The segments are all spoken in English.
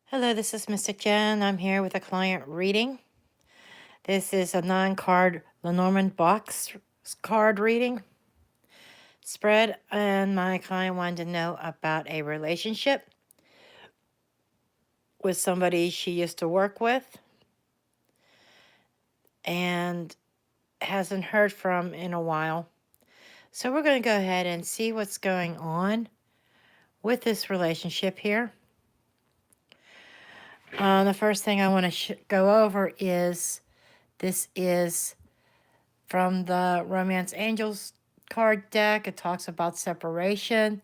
Hello, this is Mr. Jen. I'm here with a client reading. This is a 9-card Lenormand box card reading spread, and my client wanted to know about a relationship with somebody she used to work with and hasn't heard from in a while. So we're going to go ahead and see what's going on with this relationship here. The first thing I want to go over is this is from the Romance Angels card deck. It talks about separation,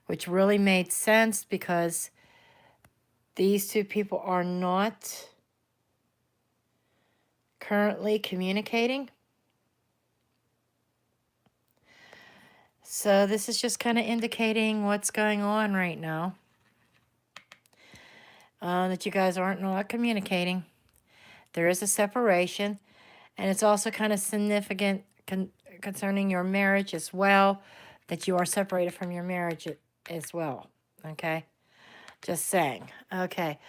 which really made sense because these two people are not currently communicating. So this is just kind of indicating what's going on right now. That you guys aren't not communicating. There is a separation, and it's also kind of significant concerning your marriage as well, that you are separated from your marriage as well, okay? Just saying. Okay.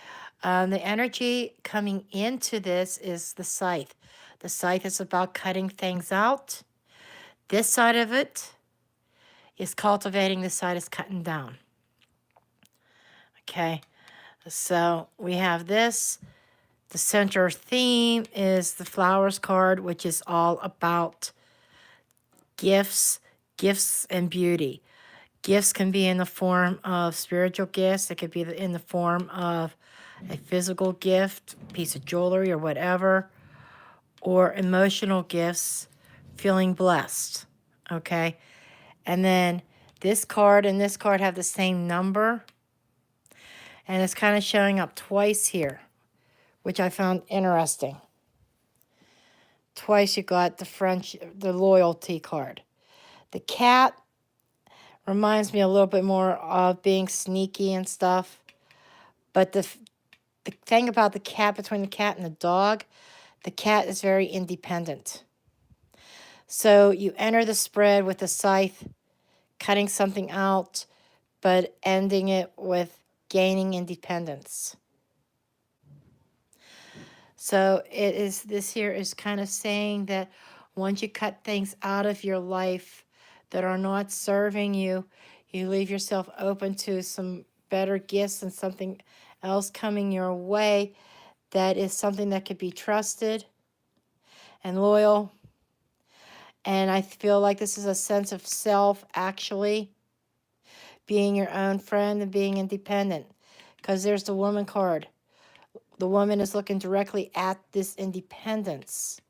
The energy coming into this is the scythe. The scythe is about cutting things out. This side of it is cultivating. This side is cutting down. Okay. So we have this. The center theme is the flowers card, which is all about gifts and beauty. Gifts can be in the form of spiritual gifts. It could be in the form of a physical gift, piece of jewelry or whatever, or emotional gifts, feeling blessed, okay? And then this card and this card have the same number, and it's kind of showing up twice here, which I found interesting. Twice you got the loyalty card. The cat reminds me a little bit more of being sneaky and stuff, but the thing about the cat, between the cat and the cat is very independent. So you enter the spread with the scythe, cutting something out, but ending it with gaining independence. So this here is kind of saying that once you cut things out of your life that are not serving you, you leave yourself open to some better gifts and something else coming your way that is something that could be trusted and loyal. And I feel like this is a sense of self, actually, being your own friend and being independent. Because there's the woman card. The woman is looking directly at this independence.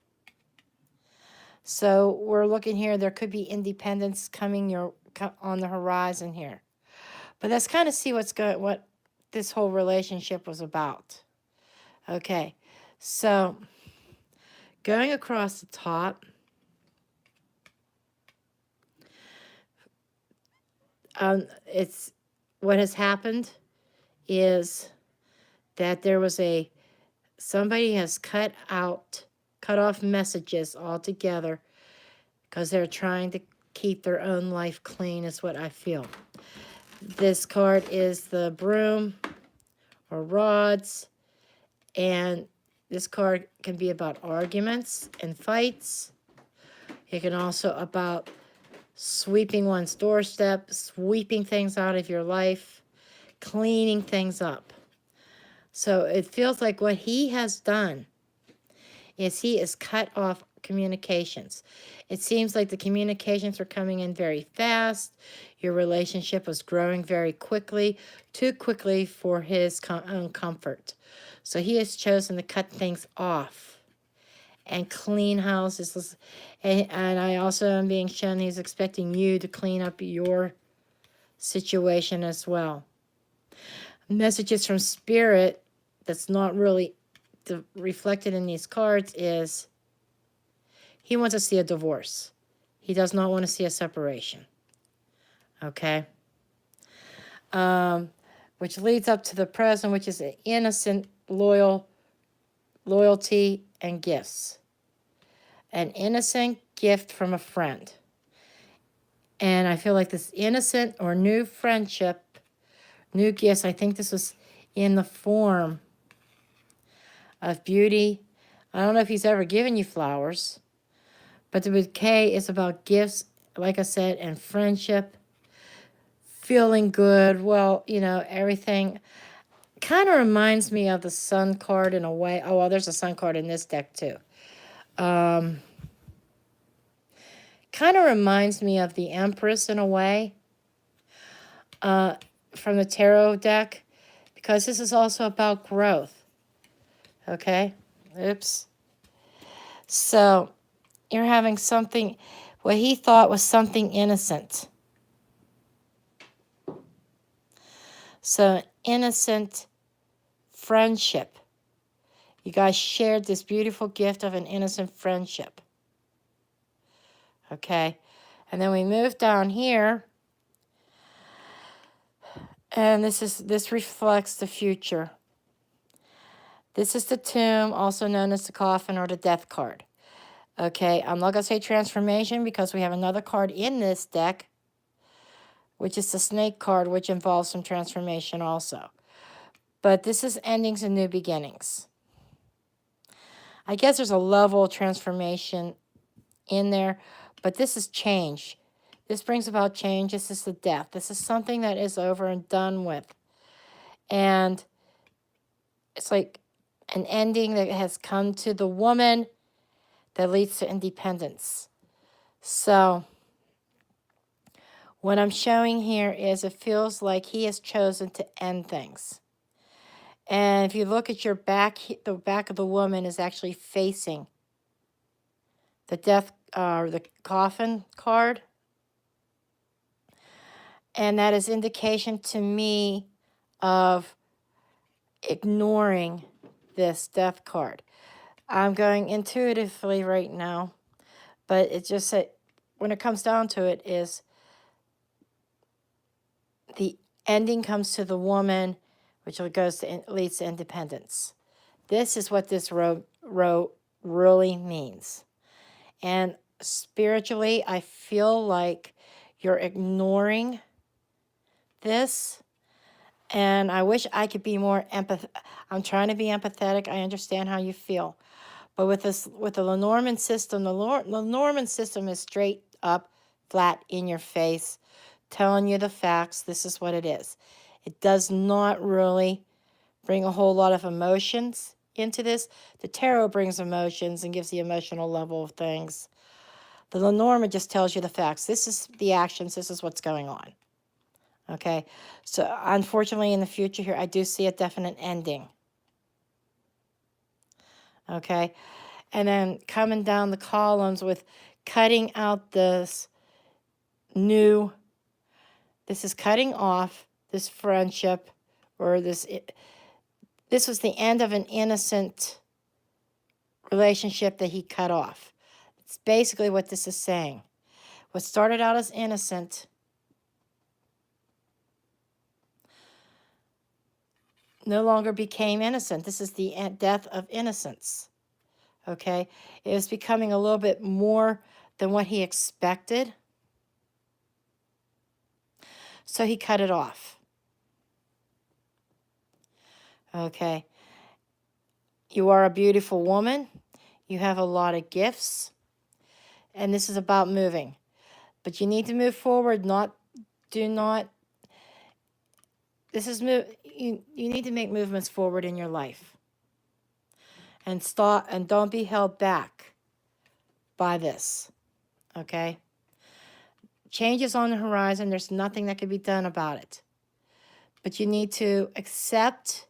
So we're looking here, there could be independence coming on the horizon here. But let's kind of see what this whole relationship was about. Okay, so going across the top, it's what has happened is that there was somebody has cut off messages altogether because they're trying to keep their own life clean, is what I feel. This card is the broom or rods, and this card can be about arguments and fights. It can also about sweeping one's doorstep, sweeping things out of your life, cleaning things up. So it feels like what he has done is he has cut off communications. It seems like the communications were coming in very fast. Your relationship was growing very quickly, too quickly for his own comfort. So he has chosen to cut things off and clean houses. And I also am being shown he's expecting you to clean up your situation as well. Messages from Spirit that's not really reflected in these cards is he wants to see a divorce. He does not want to see a separation. Okay? Which leads up to the present, which is an innocent, loyalty, and gifts. An innocent gift from a friend. And I feel like this innocent or new friendship, new gifts, I think this was in the form of beauty. I don't know if he's ever given you flowers, but the bouquet is about gifts, like I said, and friendship, feeling good. Well, everything kind of reminds me of the sun card in a way. Oh, well, there's a sun card in this deck too. Kind of reminds me of the Empress in a way from the tarot deck, because this is also about growth. Okay? Oops. So you're having something, what he thought was something innocent. So innocent friendship. You guys shared this beautiful gift of an innocent friendship. Okay? And then we move down here. And this reflects the future. This is the tomb, also known as the coffin or the death card. Okay, I'm not going to say transformation because we have another card in this deck, which is the snake card, which involves some transformation also. But this is endings and new beginnings. I guess there's a level of transformation in there, but this is change. This brings about change. This is the death. This is something that is over and done with. And it's like an ending that has come to the woman that leads to independence. So what I'm showing here is it feels like he has chosen to end things. And if you look at your back, the back of the woman is actually facing the death, the coffin card. And that is indication to me of ignoring this death card. I'm going intuitively right now, but it just, when it comes down to it, is the ending comes to the woman, which leads to independence. This is what this row really means. And spiritually, I feel like you're ignoring this. And I wish I could be more I'm trying to be empathetic. I understand how you feel. But with the Lenormand system, the Lenormand system is straight up, flat in your face, telling you the facts. This is what it is. It does not really bring a whole lot of emotions into this. The tarot brings emotions and gives the emotional level of things. The Lenormand just tells you the facts. This is the actions. This is what's going on. Okay? So unfortunately in the future here, I do see a definite ending. Okay? And then coming down the columns with cutting out this is cutting off this friendship, or this was the end of an innocent relationship that he cut off. It's basically what this is saying. What started out as innocent no longer became innocent. This is the death of innocence. Okay? It was becoming a little bit more than what he expected. So he cut it off. Okay? You are a beautiful woman. You have a lot of gifts. And this is about moving. But you need to move forward, you need to make movements forward in your life. And don't be held back by this. Okay? Change is on the horizon. There's nothing that can be done about it. But you need to accept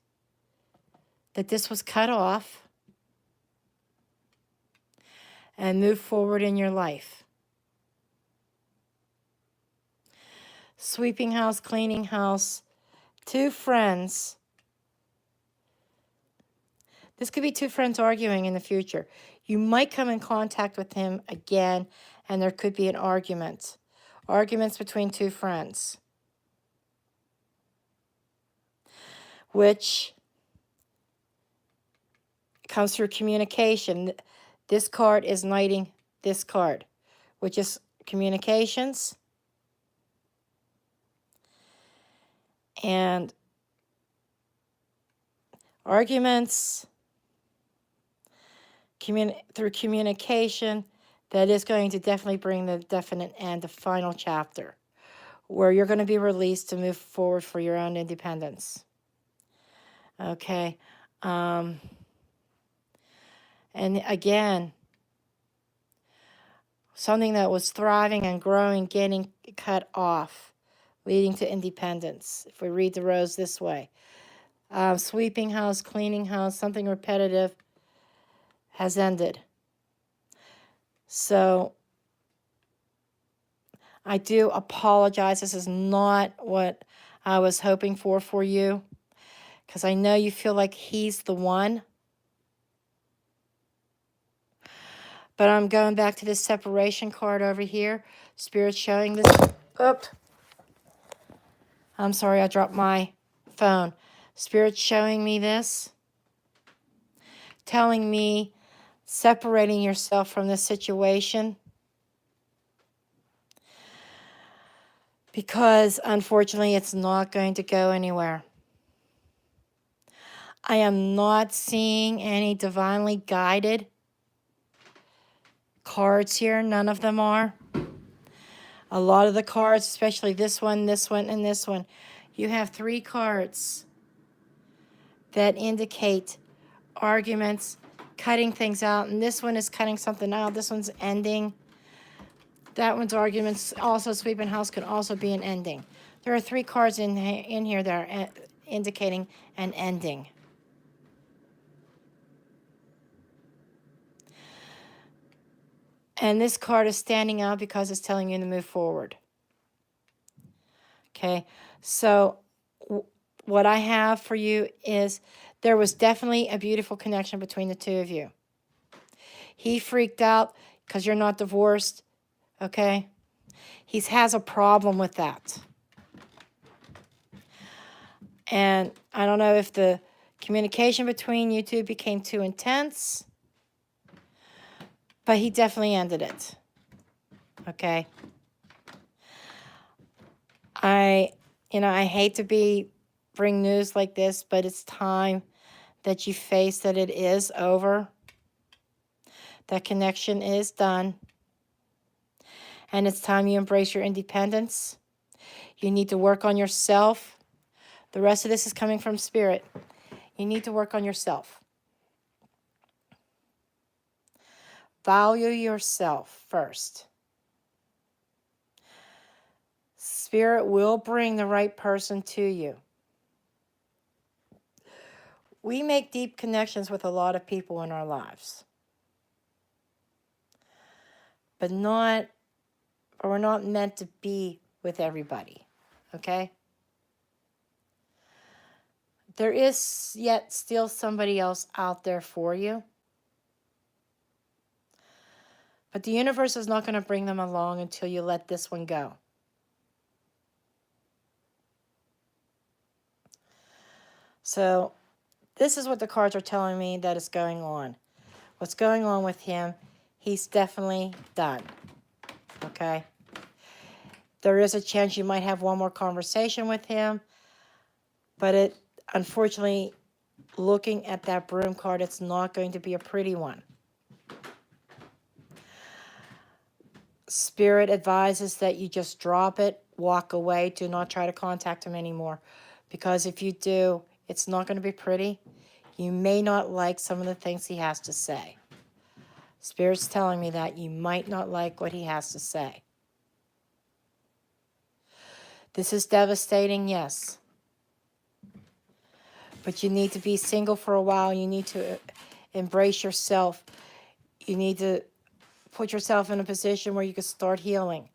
that this was cut off and move forward in your life. Sweeping house, cleaning house, 2 friends. This could be 2 friends arguing in the future. You might come in contact with him again, and there could be an argument. Arguments between 2 friends, which comes through communication. This card is knighting this card, which is communications. And arguments, through communication, that is going to definitely bring the definite end, the final chapter, where you're going to be released to move forward for your own independence. Okay. And again, something that was thriving and growing, getting cut off, leading to independence. If we read the rose this way, sweeping house, cleaning house, something repetitive has ended. So I do apologize. This is not what I was hoping for you, because I know you feel like he's the one. But I'm going back to this separation card over here. Spirit's showing this. Oop. I'm sorry, I dropped my phone. Spirit's showing me this, telling me separating yourself from this situation, because unfortunately it's not going to go anywhere. I am not seeing any divinely guided cards here. None of them are. A lot of the cards, especially this one, and this one, you have 3 cards that indicate arguments, cutting things out, and this one is cutting something out. This one's ending. That one's arguments. Also, sweeping house could also be an ending. There are 3 cards in here that are indicating an ending. And this card is standing out because it's telling you to move forward. Okay, so what I have for you is there was definitely a beautiful connection between the 2 of you. He freaked out because you're not divorced, okay? He has a problem with that. And I don't know if the communication between you 2 became too intense, but he definitely ended it, okay? I hate to bring news like this, but it's time that you face that it is over. That connection is done. And it's time you embrace your independence. You need to work on yourself. The rest of this is coming from Spirit. You need to work on yourself. Value yourself first. Spirit will bring the right person to you. We make deep connections with a lot of people in our lives, but we're not meant to be with everybody, okay? There is yet still somebody else out there for you, but the universe is not going to bring them along until you let this one go. So this is what the cards are telling me that is going on. What's going on with him, he's definitely done, okay? There is a chance you might have one more conversation with him, but unfortunately, looking at that broom card, it's not going to be a pretty one. Spirit advises that you just drop it, walk away, do not try to contact him anymore, because if you do, it's not going to be pretty. You may not like some of the things he has to say. Spirit's telling me that you might not like what he has to say. This is devastating, yes. But you need to be single for a while. You need to embrace yourself. You need to put yourself in a position where you can start healing.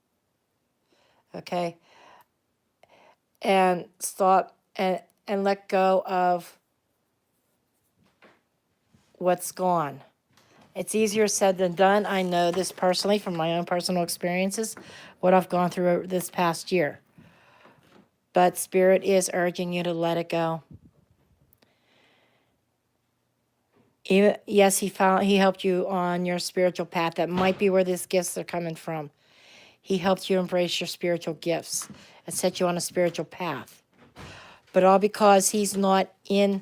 Okay? And stop and let go of what's gone. It's easier said than done. I know this personally from my own personal experiences, what I've gone through this past year. But Spirit is urging you to let it go. Yes, he helped you on your spiritual path. That might be where these gifts are coming from. He helped you embrace your spiritual gifts and set you on a spiritual path. But all because he's not in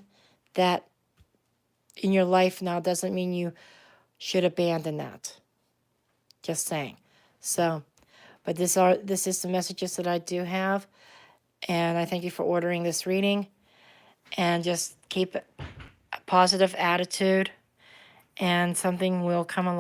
that in your life now doesn't mean you should abandon that. Just saying. So, but this is the messages that I do have, and I thank you for ordering this reading, and just keep a positive attitude, and something will come along.